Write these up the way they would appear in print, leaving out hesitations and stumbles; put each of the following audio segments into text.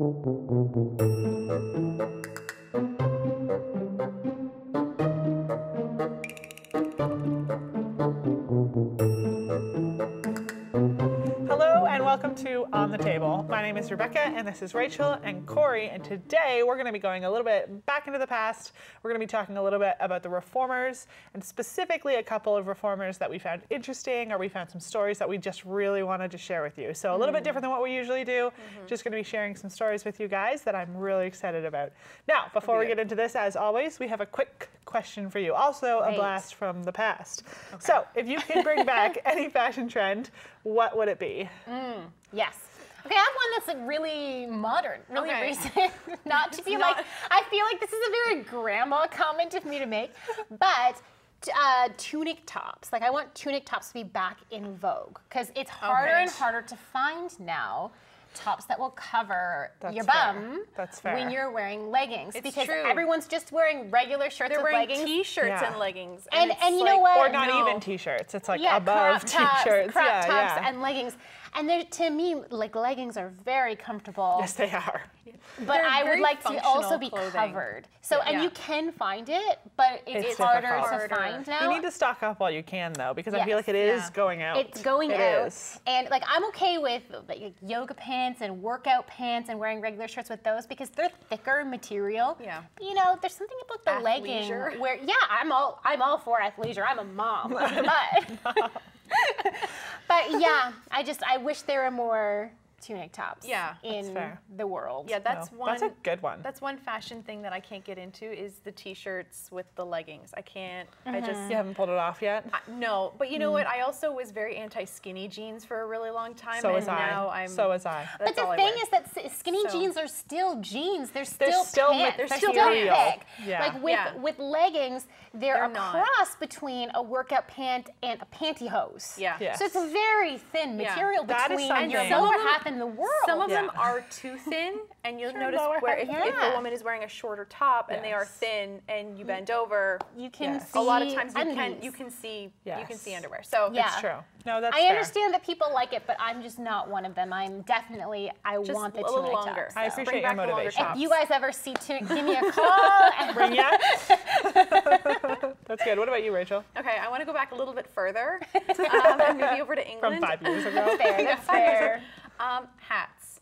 Hello and welcome to On the Table. My name is Rebecca and this is Rachel and Corie, and today we're going to be going a little bit back into the past. We're going to be talking a little bit about the Reformers, and specifically a couple of Reformers that we found interesting, or we found some stories that we just really wanted to share with you. So a little bit different than what we usually do. Just going to be sharing some stories with you guys that I'm really excited about. Now, before we get into this, as always, we have a quick question for you. Also a blast from the past. Okay. So if you could bring back any fashion trend, what would it be? Yes. Okay, I have one that's really modern, really recent. Not to be like, I feel like this is a very grandma comment of me to make, but tunic tops. Like, I want tunic tops to be back in vogue because it's harder and harder to find now tops that will cover your bum when you're wearing leggings. It's because true. Everyone's just wearing regular shirts with leggings. They're wearing t-shirts and leggings. And you know what? Or not even t-shirts. It's like above t-shirts. Crop tops and leggings. And to me, like, leggings are very comfortable. Yes, they are. But I would like to also be covered. So, and you can find it, but it's harder to find now. You need to stock up while you can, though, because I feel like it is going out. It's going out. And like, I'm okay with like yoga pants and workout pants and wearing regular shirts with those because they're thicker material. Yeah. But, you know, there's something about the legging where, I'm all for athleisure. I'm a mom, but yeah, I wish there were more tunic tops in the world. Yeah, that's that's a good one. That's one fashion thing that I can't get into is the t-shirts with the leggings. I can't. I just. You haven't pulled it off yet? No, but you know what? I also was very anti-skinny jeans for a really long time. So was I. So was I. But the thing is that skinny jeans are still jeans. They're still pants. They're still thick. Yeah. Like with leggings, they're a cross between a workout pant and a pantyhose. Yeah. So it's a very thin material between your some lower half and the world. Some of them are too thin, and you'll notice where if a woman is wearing a shorter top and they are thin, and you bend over, you can see a lot of times you can see underwear. So it's true. No, that's I understand that people like it, but I'm just not one of them. I'm definitely just want the a little tunic longer. tops. I appreciate your motivation. If you guys ever see tunic, give me a call. Bring ya. That's good. What about you, Rachel? Okay, I want to go back a little bit further, and maybe over to England. From 5 years ago. That's fair. Hats.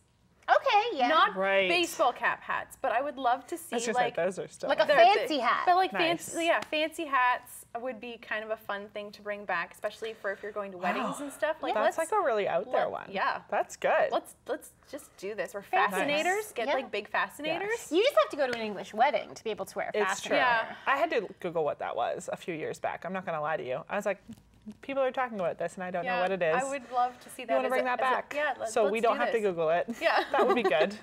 Okay, yeah. Not baseball cap hats, but I would love to see like those are still like a fancy hat. But like fancy hats would be kind of a fun thing to bring back, especially for if you're going to weddings and stuff. Like that's like a really out there one. Yeah, that's good. Let's just do this. Or fascinators, get like big fascinators. Yes. You just have to go to an English wedding to be able to wear a fascinator. It's true. Yeah. I had to Google what that was a few years back. I'm not going to lie to you. I was like, people are talking about this and I don't know what it is. I would love to see that. You want to bring that back? So we don't have to Google it. Yeah. That would be good.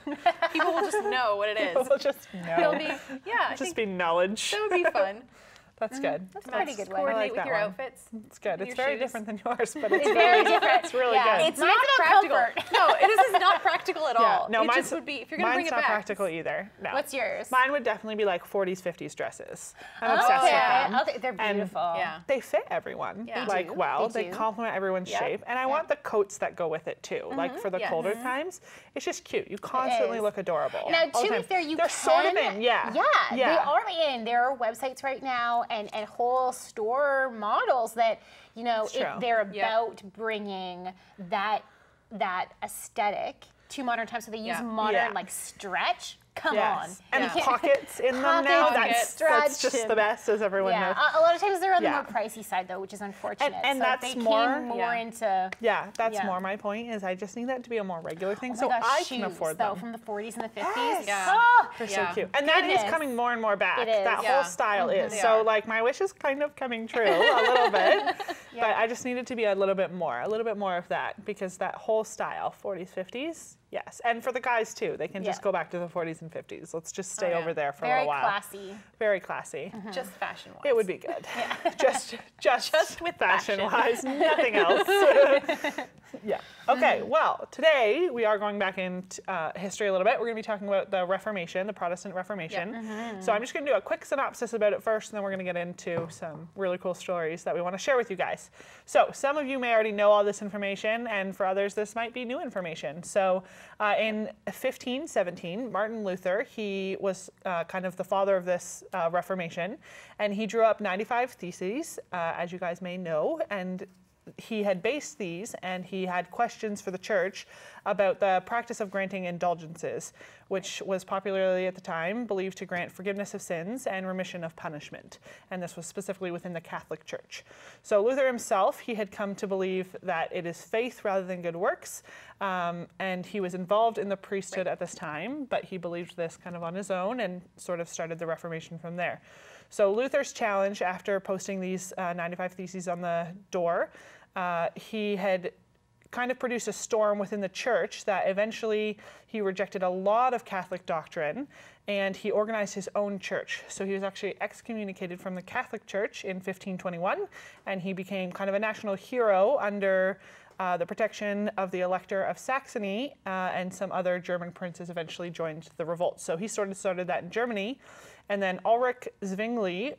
People will just know what it is. People will just know. It'll be, just be knowledge. That would be fun. That's good. That's a pretty good way. Coordinate with your outfits. It's good. It's very different than yours, but it's very different. It's really good. It's not practical. No, this is not practical at all. No, it just would be if you're going to bring it back. Mine's not practical either. No. What's yours? Mine would definitely be like 40s, 50s dresses. I'm obsessed with them. Okay, they're beautiful. And they fit everyone. Like well, they complement everyone's shape, and I want the coats that go with it too. Like for the colder times, it's just cute. You constantly look adorable. Now, to be fair, they're sort of in. They are in. There are websites right now and whole store models that, you know, they're about bringing that aesthetic to modern times. So they use modern like stretch. Come on. And pockets in them now. That's just the best, as everyone knows. A lot of times they're on the more pricey side, though, which is unfortunate. And so that's they more into. Yeah, that's more my point. Is I just need that to be a more regular thing, so I can afford them. From the 40s and the 50s. They're so cute, and that is coming more and more back. It is. That whole style is. So like my wish is kind of coming true a little bit, but I just need it to be a little bit more of that, because that whole style, 40s, 50s. Yes, and for the guys too, they can just go back to the 40s and 50s. Let's just stay over there for a little while. Very classy. Just fashion-wise. It would be good. Just with fashion-wise, nothing else. Yeah. Okay, well, today we are going back into history a little bit. We're going to be talking about the Reformation, the Protestant Reformation. So I'm just going to do a quick synopsis about it first, and then we're going to get into some really cool stories that we want to share with you guys. So some of you may already know all this information, and for others, this might be new information. So In 1517, Martin Luther, he was kind of the father of this Reformation, and he drew up 95 theses, as you guys may know, and he had based these, and he had questions for the church about the practice of granting indulgences, which was popularly at the time believed to grant forgiveness of sins and remission of punishment. And this was specifically within the Catholic Church. So Luther himself, he had come to believe that it is faith rather than good works, and he was involved in the priesthood at this time, but he believed this kind of on his own and sort of started the Reformation from there. So Luther's challenge after posting these 95 theses on the door, he had kind of produced a storm within the church that eventually he rejected a lot of Catholic doctrine and he organized his own church. So he was actually excommunicated from the Catholic Church in 1521 and he became kind of a national hero under the protection of the Elector of Saxony, and some other German princes eventually joined the revolt. So he started that in Germany. And then Ulrich Zwingli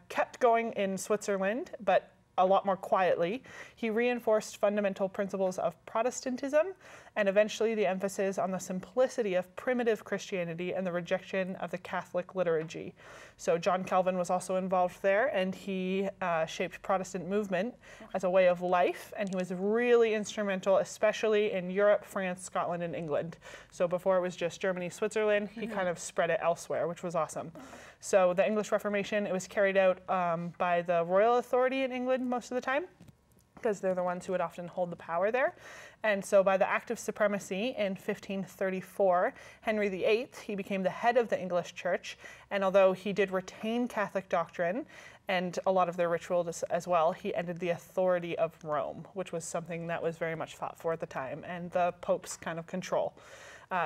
kept going in Switzerland, but a lot more quietly. He reinforced fundamental principles of Protestantism and eventually the emphasis on the simplicity of primitive Christianity and the rejection of the Catholic liturgy. So John Calvin was also involved there, and he shaped Protestant movement as a way of life, and he was really instrumental, especially in Europe, France, Scotland, and England. So before it was just Germany, Switzerland, he kind of spread it elsewhere, which was awesome. So the English Reformation, it was carried out by the royal authority in England most of the time, because they're the ones who would often hold the power there. And so by the Act of Supremacy in 1534, Henry VIII, he became the head of the English Church. And although he did retain Catholic doctrine and a lot of their rituals as well, he ended the authority of Rome, which was something that was very much fought for at the time, and the Pope's kind of control.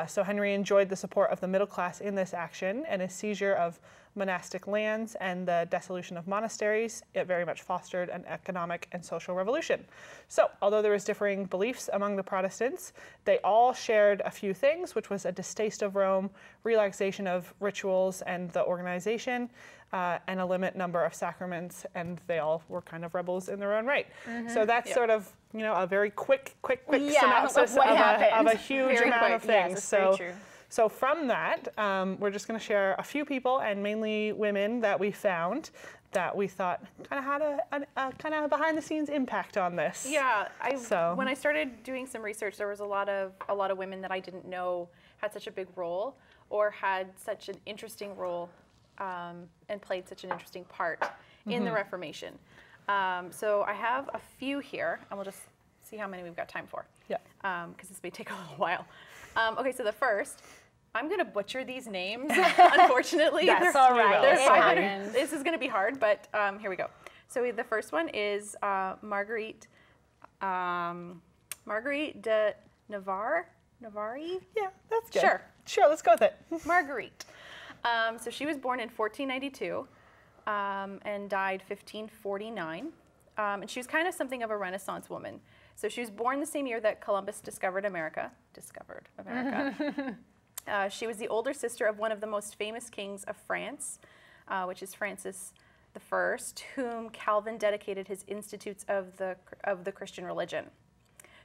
So Henry enjoyed the support of the middle class in this action, and his seizure of monastic lands and the dissolution of monasteries, it very much fostered an economic and social revolution. So although there was differing beliefs among the Protestants, they all shared a few things, which was a distaste of Rome, relaxation of rituals and the organization, and a limit number of sacraments, and they all were kind of rebels in their own right. So that's sort of, you know, a very quick synopsis of a huge amount of things. Yes, so from that, we're just going to share a few people, and mainly women, that we found that we thought kind of had a kind of behind-the-scenes impact on this. Yeah, when I started doing some research, there was a lot of women that I didn't know had such a big role or had such an interesting role and played such an interesting part in the Reformation. So I have a few here, and we'll just see how many we've got time for. Yeah. Because this may take a little while. Okay, so the first, I'm going to butcher these names, unfortunately. That's all right. This is going to be hard, but here we go. So the first one is Marguerite de Navarre? Yeah, that's good. Sure, let's go with it. Marguerite. So she was born in 1492 and died 1549. And she was kind of something of a Renaissance woman. So she was born the same year that Columbus discovered America. She was the older sister of one of the most famous kings of France, which is Francis I, whom Calvin dedicated his Institutes of the Christian religion.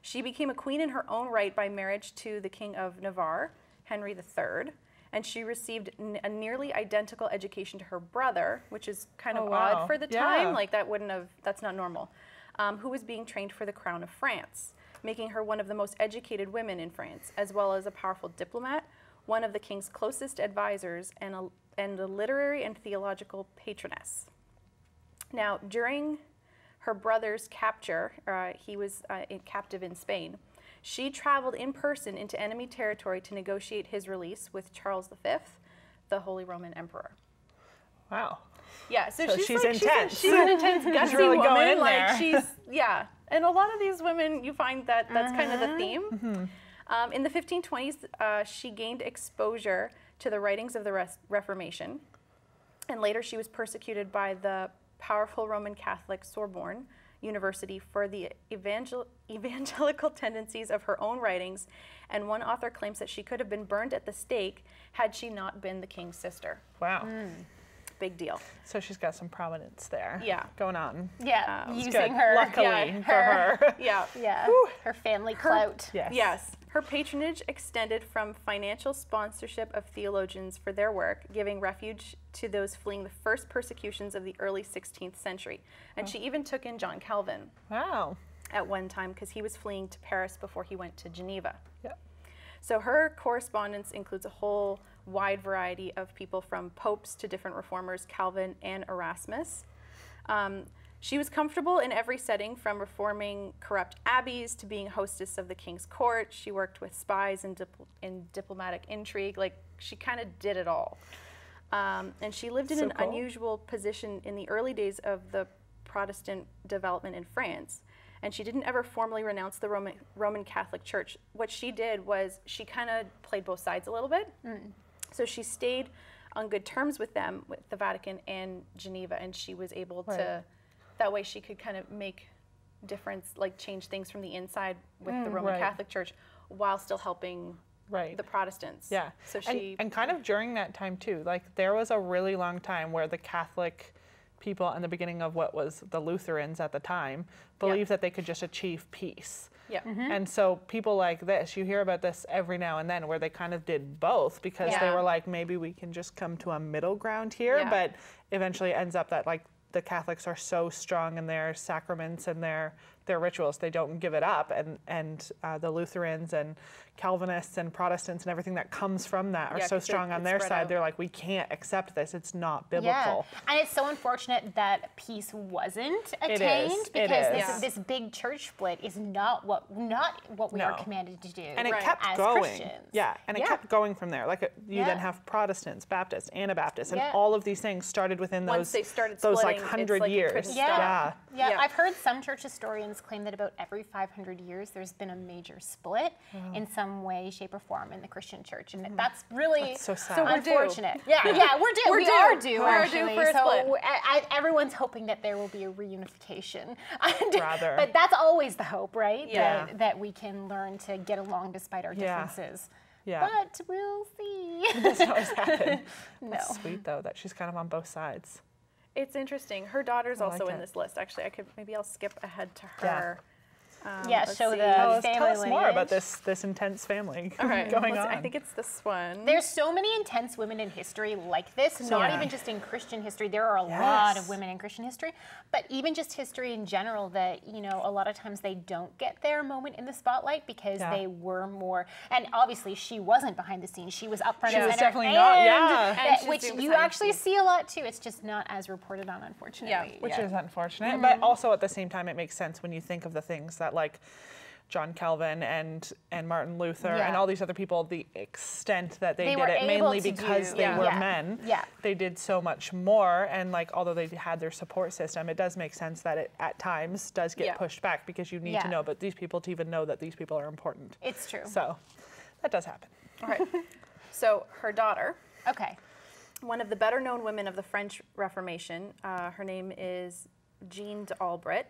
She became a queen in her own right by marriage to the King of Navarre, Henry III, and she received a nearly identical education to her brother, which is kind of odd for the time. Like that's not normal. Who was being trained for the crown of France, making her one of the most educated women in France, as well as a powerful diplomat, one of the king's closest advisors, and a literary and theological patroness. Now, during her brother's capture, he was captive in Spain, she traveled in person into enemy territory to negotiate his release with Charles V, the Holy Roman Emperor. Wow. Yeah, so she's intense. She's an intense, gutsy really woman. going in like there. And a lot of these women, you find that that's kind of the theme. In the 1520s, she gained exposure to the writings of the Reformation, and later she was persecuted by the powerful Roman Catholic Sorbonne University for the evangelical tendencies of her own writings, and one author claims that she could have been burned at the stake had she not been the king's sister. Wow. Big deal. So she's got some prominence there. Yeah. Going on. Yeah, using good. her. Luckily for her. Yeah. Yeah. Her family clout. Yes. Yes. Her patronage extended from financial sponsorship of theologians for their work, giving refuge to those fleeing the first persecutions of the early 16th century. And she even took in John Calvin Wow. at one time because he was fleeing to Paris before he went to Geneva. Yep. So her correspondence includes a whole wide variety of people, from popes to different reformers, Calvin and Erasmus. She was comfortable in every setting, from reforming corrupt abbeys to being hostess of the king's court. She worked with spies and in diplomatic intrigue. Like, she kind of did it all. And she lived in So an cool. unusual position in the early days of the Protestant development in France. And she didn't ever formally renounce the Roman Catholic Church. What she did was she kind of played both sides a little bit. So she stayed on good terms with them, with the Vatican and Geneva, and she was able to, that way she could kind of make difference, like change things from the inside with the Roman Catholic Church while still helping the Protestants. Yeah. So she and kind of during that time too, like there was a really long time where the Catholic people in the beginning of what was the Lutherans at the time believed that they could just achieve peace. Yeah. And so people like this, you hear about this every now and then, where they kind of did both because they were like, maybe we can just come to a middle ground here. But eventually it ends up that like the Catholics are so strong in their sacraments and their rituals, they don't give it up. And the Lutherans and Calvinists and Protestants and everything that comes from that are so strong on their side. They're like, we can't accept this. It's not biblical. Yeah. And it's so unfortunate that peace wasn't attained because this big church split is not what we are commanded to do. And it kept as going. Christians. Yeah, and it kept going from there. Like you then have Protestants, Baptists, Anabaptists, and all of these things started within once they started those splitting, like 100 like years. Yeah, I've heard some church historians claim that about every 500 years there's been a major split in some way, shape, or form in the Christian church, and that's really so sad. so unfortunate. Yeah, we're due. We are due. We're actually. due for a split. So everyone's hoping that there will be a reunification. Rather. But that's always the hope, right? Yeah. That we can learn to get along despite our differences. Yeah. But we'll see. It doesn't always happen. No. That's sweet though that she's kind of on both sides. It's interesting. Her daughter's also like in it. this list. Actually, I'll skip ahead to her. Show see. the family Tell us more lineage. about this intense family All right, going let's on. see. I think it's this one. There's so many intense women in history like this, not even just in Christian history. There are a lot of women in Christian history, but even just history in general that, a lot of times they don't get their moment in the spotlight because they were more, and obviously she wasn't behind the scenes. She was up front and was center. definitely not, And which she's doing you behind the actually scenes. see a lot too. It's just not as reported on, unfortunately. Which is unfortunate, but also at the same time it makes sense when you think of the things that like John Calvin and Martin Luther and all these other people, the extent that they did were it able mainly to because do- they were men. Yeah. They did so much more, and like although they had their support system, it does make sense that it at times does get pushed back because you need to know about these people to even know that these people are important. It's true. So that does happen. All right. So her daughter, Okay. one of the better known women of the French Reformation, her name is Jeanne d'Albret,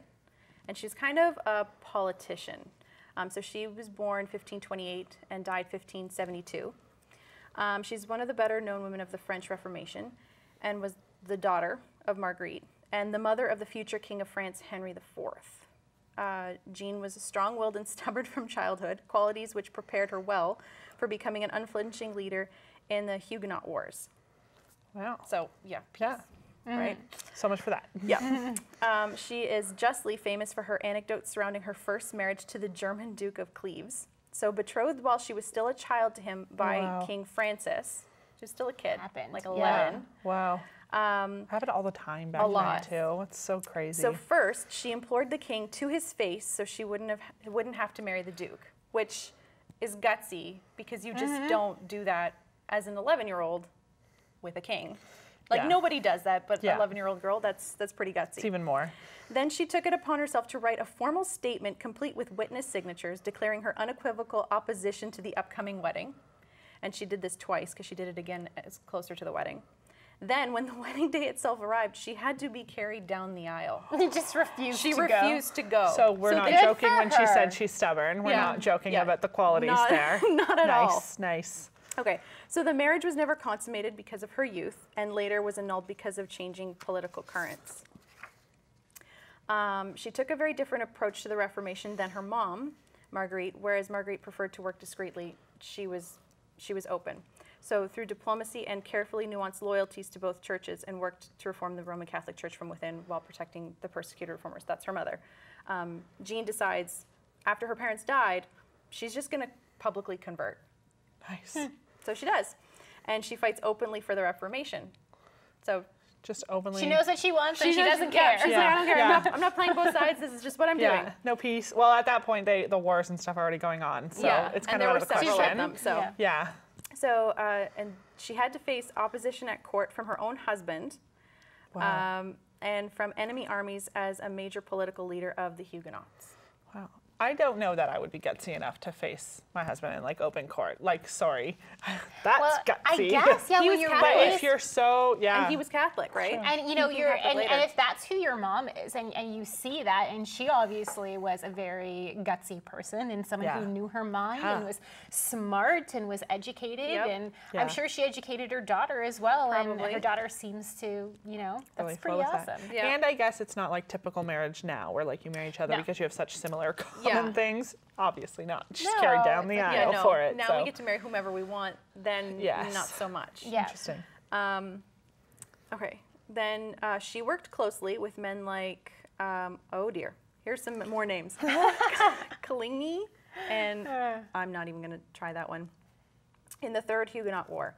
and she's kind of a politician. So she was born 1528 and died 1572. She's one of the better known women of the French Reformation and was the daughter of Marguerite and the mother of the future King of France, Henry IV. Jeanne was strong-willed and stubborn from childhood, qualities which prepared her well for becoming an unflinching leader in the Huguenot Wars. Wow. So, peace, right? So much for that. Yeah. She is justly famous for her anecdotes surrounding her first marriage to the German Duke of Cleves. So betrothed while she was still a child to him by King Francis. She was still a kid, like 11. Wow. Happened all the time back then too. It's so crazy. So first, she implored the king to his face so she wouldn't have to marry the Duke, which is gutsy because you just don't do that as an 11-year-old with a king. Like nobody does that, but an 11-year-old girl, that's pretty gutsy. It's even more. Then she took it upon herself to write a formal statement complete with witness signatures declaring her unequivocal opposition to the upcoming wedding. And she did this twice because she did it again as closer to the wedding. Then when the wedding day itself arrived, she had to be carried down the aisle. She just refused to go. She refused to go. So we're not good joking for when she her. said she's stubborn. We're not joking about the qualities there. Not at all. Nice. Okay, so the marriage was never consummated because of her youth and later was annulled because of changing political currents. She took a very different approach to the Reformation than her mom, Marguerite. Whereas Marguerite preferred to work discreetly, she was open. So through diplomacy and carefully nuanced loyalties to both churches, and worked to reform the Roman Catholic Church from within while protecting the persecuted reformers. That's her mother. Jean decides, after her parents died, she's just going to publicly convert. Nice. So she does. And she fights openly for the Reformation. So just openly. She knows what she wants and she doesn't care. She's like, I don't care. I'm not playing both sides. This is just what I'm doing. No peace. Well, at that point, the wars and stuff are already going on. So it's kind of out of the question. Of them, so. Yeah. So, and she had to face opposition at court from her own husband. Wow. And from enemy armies as a major political leader of the Huguenots. Wow. I don't know that I would be gutsy enough to face my husband in like open court. Like, sorry, that's gutsy. I guess, yeah. He when was you're Catholic. But raised, if you're so, And he was Catholic, right? and you know, You can you're, have it later. and if that's who your mom is, and you see that, and she obviously was a very gutsy person and someone who knew her mind and was smart and was educated, and I'm sure she educated her daughter as well, and her daughter seems to, you know, that's really pretty awesome. Yeah. And I guess it's not like typical marriage now, where like you marry each other because you have such similar common things. Obviously not. She's carried down the aisle for it. Now we get to marry whomever we want, then not so much. Yeah. Interesting. Okay. Then she worked closely with men like, oh dear, here's some more names. Coligny, and I'm not even going to try that one, in the Third Huguenot War,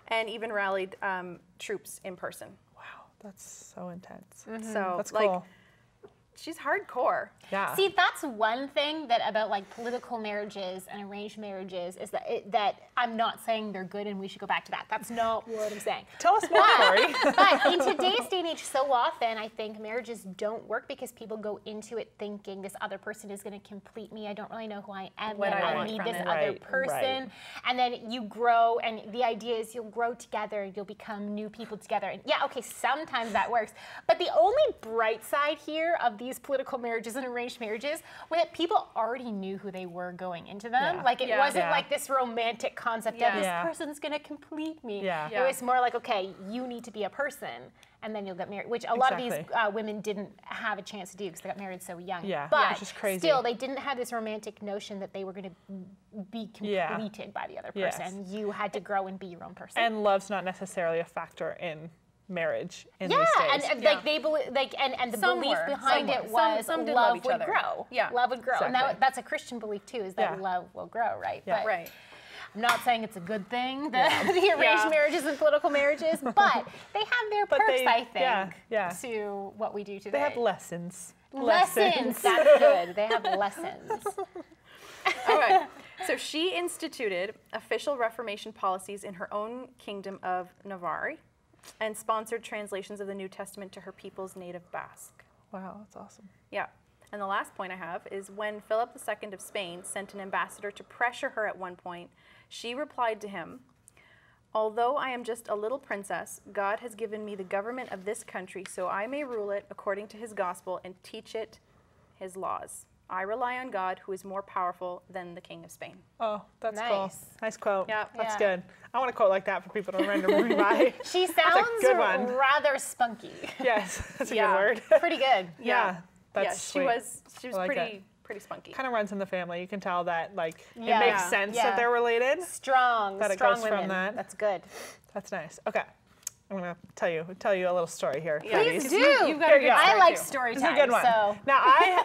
and even rallied troops in person. Wow, that's so intense. So That's like, cool. she's hardcore. Yeah. See, that's one thing that about like political marriages and arranged marriages is that I'm not saying they're good and we should go back to that. That's not what I'm saying. Tell us more, Corie. But in today's day and age, so often I think marriages don't work because people go into it thinking this other person is going to complete me. I don't really know who I am What yet. I I want need from this it. other Right, person. right. And then you grow, and the idea is you'll grow together, you'll become new people together. And yeah, okay, sometimes that works. But the only bright side here of these political marriages and arranged marriages was that people already knew who they were going into them. Yeah. Like it wasn't Yeah. like this romantic concept of this person's going to complete me. Yeah. It was more like, okay, you need to be a person, and then you'll get married, which a lot of these women didn't have a chance to do because they got married so young. Yeah, But which is crazy. still, they didn't have this romantic notion that they were going to be completed by the other person. Yes. You had to grow and be your own person. And love's not necessarily a factor in marriage in yeah, these days. and like they believe, like, and the Some belief were. behind Some it were. was Some did love love each would other. grow. Yeah. Love would grow, and Exactly. that's a Christian belief too, is that love will grow, right? Yeah. But Right. I'm not saying it's a good thing, the arranged marriages and political marriages, but they have their perks, I think, to what we do today. They have lessons. Lessons. That's good. They have lessons. All right. So she instituted official Reformation policies in her own kingdom of Navarre and sponsored translations of the New Testament to her people's native Basque. Wow, that's awesome. Yeah. And the last point I have is when Philip II of Spain sent an ambassador to pressure her at one point, she replied to him, "Although I am just a little princess, God has given me the government of this country so I may rule it according to his gospel and teach it his laws. I rely on God who is more powerful than the King of Spain." Oh, that's cool. Nice. Nice quote. Yeah. That's Yeah. good. I want a quote like that for people to randomly buy. She sounds good one. rather spunky. Yes, that's a Yeah. good word. Pretty good. Yeah, that's Yeah, sweet. she was I like pretty spunky. Kind of runs in the family. You can tell that like Yeah. it makes Yeah. sense Yeah. that they're related. Strong, That it strong goes women. from that. That's good. That's nice. Okay, I'm gonna tell you a little story here. Yeah. ladies. Please do. You've got Here a you good go. I story, like too. story This is time. a good one. So Now,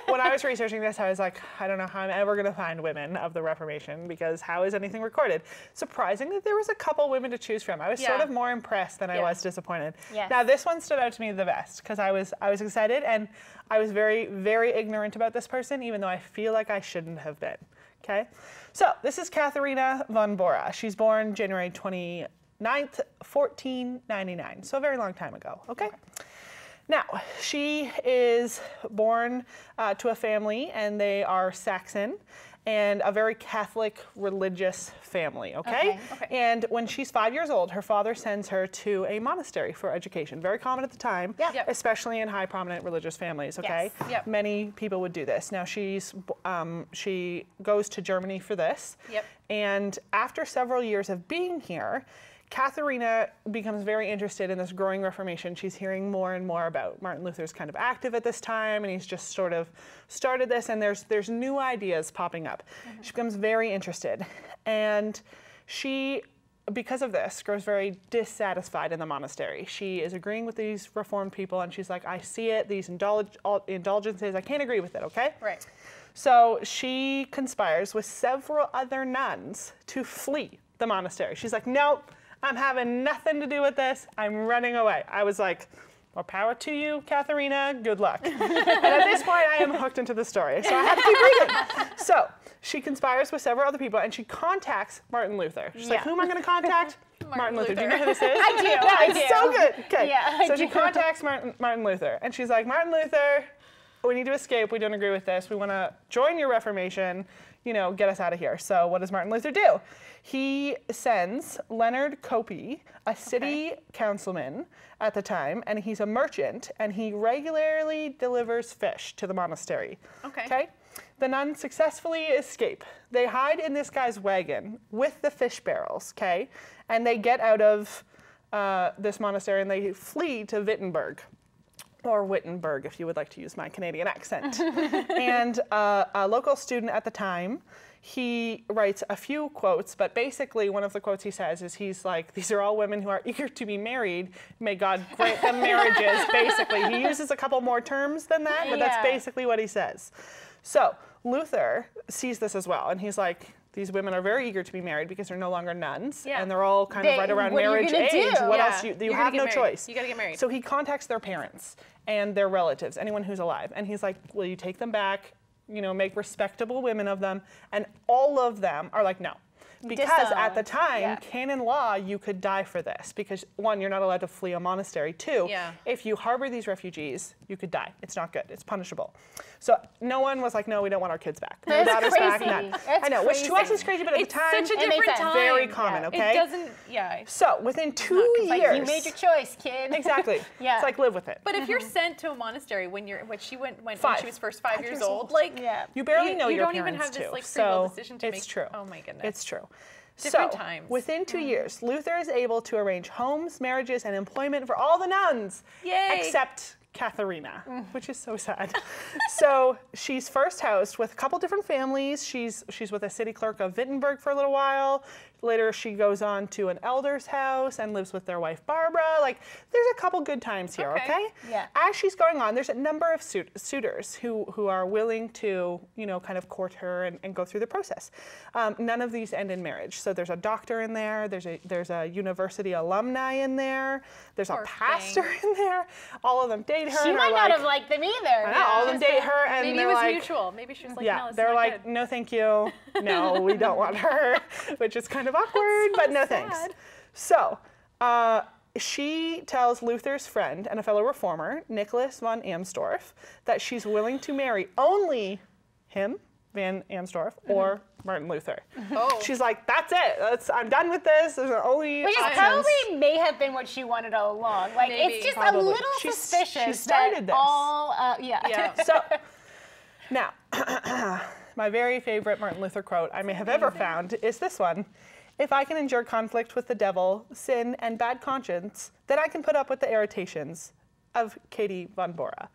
when I was researching this, I was like, I don't know how I'm ever going to find women of the Reformation because how is anything recorded? Surprising that there was a couple women to choose from. I was sort Yeah. of more impressed than I was disappointed. Yes. Now, this one stood out to me the best because I was excited and I was very, very ignorant about this person, even though I feel like I shouldn't have been. Okay, so this is Katharina von Bora. She's born January 29th, 1499, so a very long time ago. Okay. Now, she is born to a family, and they are Saxon, and a very Catholic religious family, okay? Okay. And when she's 5 years old, her father sends her to a monastery for education. Very common at the time, Yep. especially in high prominent religious families, okay? Yes. Yep. Many people would do this. Now, she goes to Germany for this. Yep. And after several years of being here, Katharina becomes very interested in this growing Reformation. She's hearing more and more about Martin Luther's kind of active at this time, and he's just sort of started this, and there's new ideas popping up. She becomes very interested, and she, because of this, grows very dissatisfied in the monastery. She is agreeing with these Reformed people, and she's like, I see it, these indulgences, I can't agree with it, okay? Right. So she conspires with several other nuns to flee the monastery. She's like, nope, I'm having nothing to do with this. I'm running away. I was like, more power to you, Katharina. Good luck. And at this point, I am hooked into the story, so I have to keep reading. So she conspires with several other people, and she contacts Martin Luther. She's like, who am I going to contact? Martin Luther. Do you know who this is? I do. Yeah, I it's do. so good. Okay. Yeah, so she contacts Martin Luther, and she's like, Martin Luther, we need to escape. We don't agree with this. We want to join your Reformation. You know, get us out of here. So what does Martin Luther do? He sends Leonard Corie, a city councilman at the time, and he's a merchant, and he regularly delivers fish to the monastery. Okay? The nuns successfully escape. They hide in this guy's wagon with the fish barrels, okay? And they get out of this monastery, and they flee to Wittenberg. Or Wittenberg, if you would like to use my Canadian accent. And a local student at the time, he writes a few quotes, but basically one of the quotes he says is he's like, these are all women who are eager to be married. May God grant them marriages, basically. He uses a couple more terms than that, but that's basically what he says. So Luther sees this as well, and he's like, these women are very eager to be married because they're no longer nuns, and they're all kind of right around marriage age. What else? You have no choice. You gotta get married. So he contacts their parents and their relatives, anyone who's alive, and he's like, will you take them back, you know, make respectable women of them? And all of them are like, no. Because at the time, canon law, you could die for this. Because one, you're not allowed to flee a monastery. Two, if you harbor these refugees, you could die. It's not good. It's punishable. So no one was like, no, we don't want our kids back. No daughters back. None. I know, which to us is crazy, but at the time, it's such a different time. Very common, okay? It doesn't, So within 2 years. Like, you made your choice, kid. Exactly. It's like, live with it. But if you're sent to a monastery when she went when she was first 5 years old, like, you barely know your parents, you don't even have this like free will decision to make. It's true. Oh my goodness. It's true. Different times. Within 2 years, Luther is able to arrange homes, marriages, and employment for all the nuns. Yay. Except Katharina, which is so sad. So she's first housed with a couple different families. She's with a city clerk of Wittenberg for a little while. Later, she goes on to an elder's house and lives with their wife, Barbara. Like, there's a couple good times here, okay? Yeah. As she's going on, there's a number of suitors who are willing to, you know, kind of court her and go through the process. None of these end in marriage. So there's a doctor in there. There's a university alumni in there. There's a pastor in there. All of them date her. She might not have liked them either. All of them date her, and maybe they're it was like, mutual. Maybe she was like, yeah, no, this they're is not like, good. no, thank you. No, we don't want her, which is kind of awkward, but no thanks. So she tells Luther's friend and a fellow reformer, Nicholas von Amsdorf, that she's willing to marry only him, Van Amsdorf, or Martin Luther. She's like, that's it. I'm done with this. There's only Which is probably may have been what she wanted all along. Like, Maybe. it's just Probably. a little She suspicious started that this. all, So now, my very favorite Martin Luther quote I may have ever found is this one. If I can endure conflict with the devil, sin, and bad conscience, then I can put up with the irritations of Katie von Bora.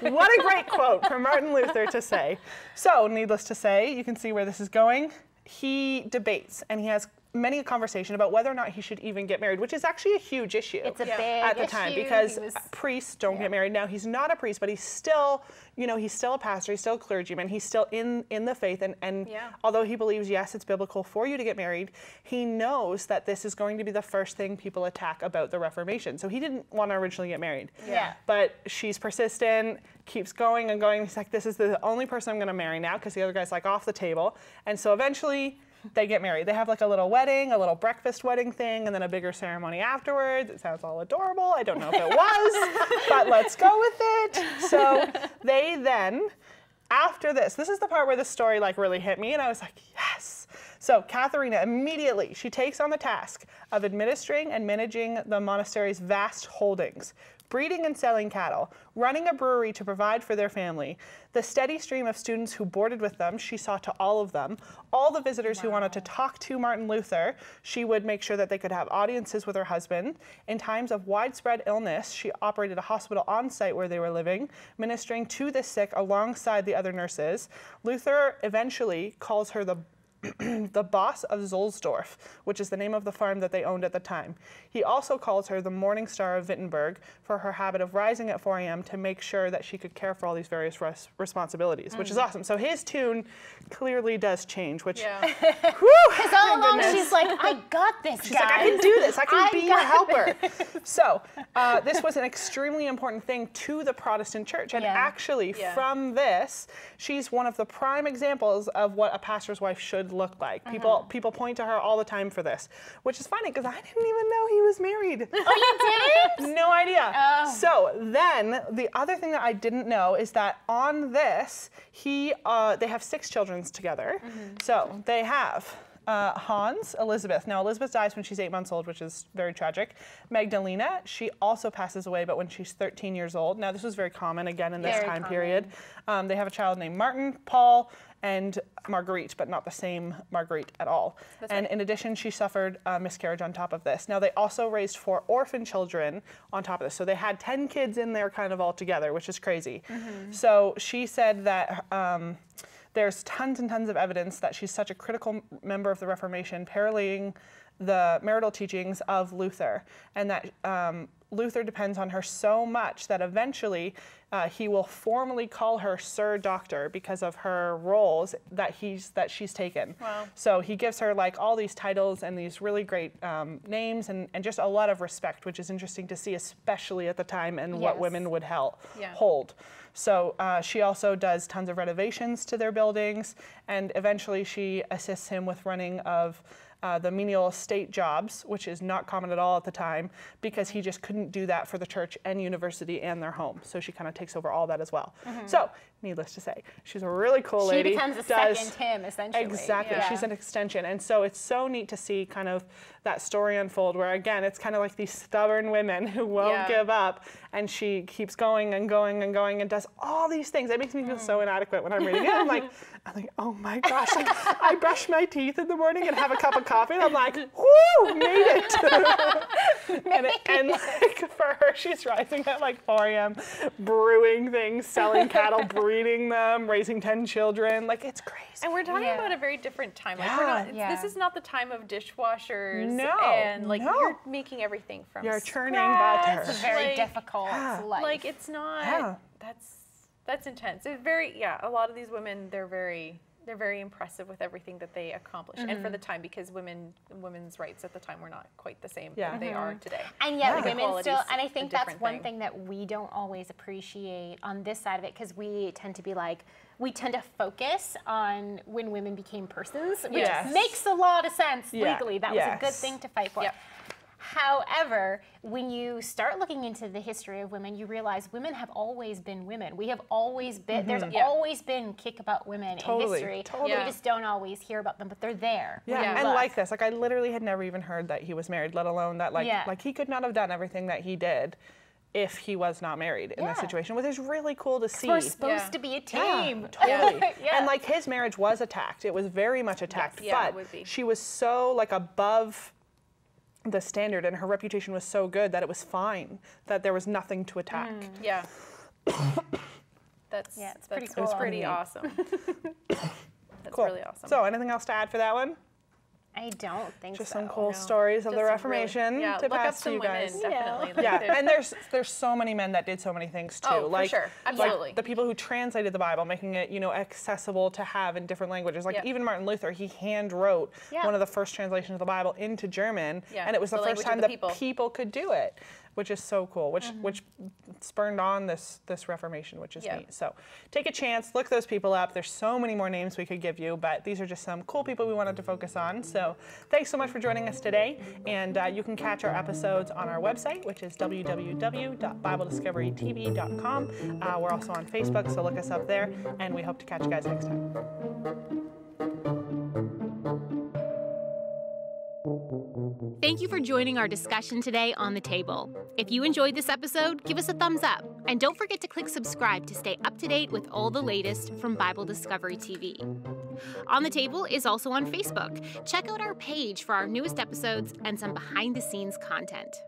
What a great quote from Martin Luther to say. So, needless to say, you can see where this is going. He debates, and he has many a conversation about whether or not he should even get married, which is actually a huge issue it's a big at the time, issue. because priests don't get married. Now, he's not a priest, but he's still, you know, he's still a pastor, he's still a clergyman, he's still in the faith, and although he believes, yes, it's biblical for you to get married, he knows that this is going to be the first thing people attack about the Reformation. So he didn't want to originally get married. But she's persistent, keeps going and going. He's like, this is the only person I'm going to marry now, because the other guy's like off the table. And so eventually they get married. They have like a little wedding, a little breakfast wedding thing, and then a bigger ceremony afterwards. It sounds all adorable. I don't know if it was, but let's go with it. So they then, after this is the part where the story like really hit me, and I was like, yes. So Katharina immediately, she takes on the task of administering and managing the monastery's vast holdings, breeding and selling cattle, running a brewery to provide for their family, the steady stream of students who boarded with them, she saw to all of them, all the visitors who wanted to talk to Martin Luther, she would make sure that they could have audiences with her husband. In times of widespread illness, she operated a hospital on site where they were living, ministering to the sick alongside the other nurses. Luther eventually calls her the boss of Zollsdorf, which is the name of the farm that they owned at the time. He also calls her the morning star of Wittenberg for her habit of rising at 4 a.m. to make sure that she could care for all these various responsibilities, which is awesome. So his tune clearly does change, which, Because all along she's like, I got this, she's like, I can do this. I can be your helper. So this was an extremely important thing to the Protestant church. And actually, from this, she's one of the prime examples of what a pastor's wife should look like. People point to her all the time for this, which is funny because I didn't even know he was married. Oh, you didn't? No idea. Oh. So then the other thing that I didn't know is that on this, they have 6 children together. So they have Hans, Elizabeth. Now Elizabeth dies when she's 8 months old, which is very tragic. Magdalena, she also passes away, but when she's 13 years old. Now this was very common again in this time period. They have a child named Martin, Paul, and Marguerite, but not the same Marguerite at all. And in addition, she suffered a miscarriage on top of this. Now they also raised 4 orphan children on top of this. So they had 10 kids in there kind of all together, which is crazy. So she said that there's tons and tons of evidence that she's such a critical member of the Reformation, paralleling the marital teachings of Luther, and that Luther depends on her so much that eventually he will formally call her Sir Doctor because of her roles that she's taken. Wow. So he gives her like all these titles and these really great names and just a lot of respect, which is interesting to see, especially at the time and what women would hold. So she also does tons of renovations to their buildings, and eventually she assists him with running of the menial estate jobs, which is not common at all at the time, because he just couldn't do that for the church and university and their home. So she kind of takes over all that as well. So, needless to say, she's a really cool lady. She becomes a second him, essentially. Exactly. She's an extension. And so it's so neat to see kind of that story unfold where, again, it's kind of like these stubborn women who won't give up, and she keeps going and going and going and does all these things. It makes me feel so inadequate when I'm reading it. I'm like, oh my gosh. Like, I brush my teeth in the morning and have a cup of coffee, and I'm like, whoo, made it. and like for her, she's rising at like 4 a.m., brewing things, selling cattle, breeding them, raising 10 children. Like, it's crazy. And we're talking about a very different time. Like, we're not, this is not the time of dishwashers. And like you're making everything from You're churning scratch. butter. It's a very difficult life. Like, it's not, that's intense. It's very, a lot of these women, they're very impressive with everything that they accomplish, and for the time, because women's rights at the time were not quite the same that they are today. And yet women still, and I think that's one thing that we don't always appreciate on this side of it, because we tend to be like, we tend to focus on when women became persons, which makes a lot of sense legally. That was a good thing to fight for. However, when you start looking into the history of women, you realize women have always been women. We have always been, there's always been kick about women in history. We just don't always hear about them, but they're there. And like this, like I literally had never even heard that he was married, let alone that like he could not have done everything that he did if he was not married in this situation, which is really cool to see. We're supposed to be a team. Totally. And like his marriage was attacked. It was very much attacked, but she was so like above the standard, and her reputation was so good that it was fine, that there was nothing to attack. That's pretty cool. It's pretty awesome. That's really awesome. So anything else to add for that one? I don't think just some cool stories of the Reformation to pass to you guys. Definitely. And there's so many men that did so many things too. For sure. Absolutely. Like the people who translated the Bible, making it, accessible to have in different languages. Like even Martin Luther, he hand wrote one of the first translations of the Bible into German, and it was the first time that people could do it, which is so cool, which spurned on this Reformation, which is neat. So take a chance, look those people up. There's so many more names we could give you, but these are just some cool people we wanted to focus on. So thanks so much for joining us today, and you can catch our episodes on our website, which is www.biblediscoverytv.com. We're also on Facebook, so look us up there, and we hope to catch you guys next time. Thank you for joining our discussion today on the table. If you enjoyed this episode, give us a thumbs up. And don't forget to click subscribe to stay up to date with all the latest from Bible Discovery TV. On the Table is also on Facebook. Check out our page for our newest episodes and some behind-the-scenes content.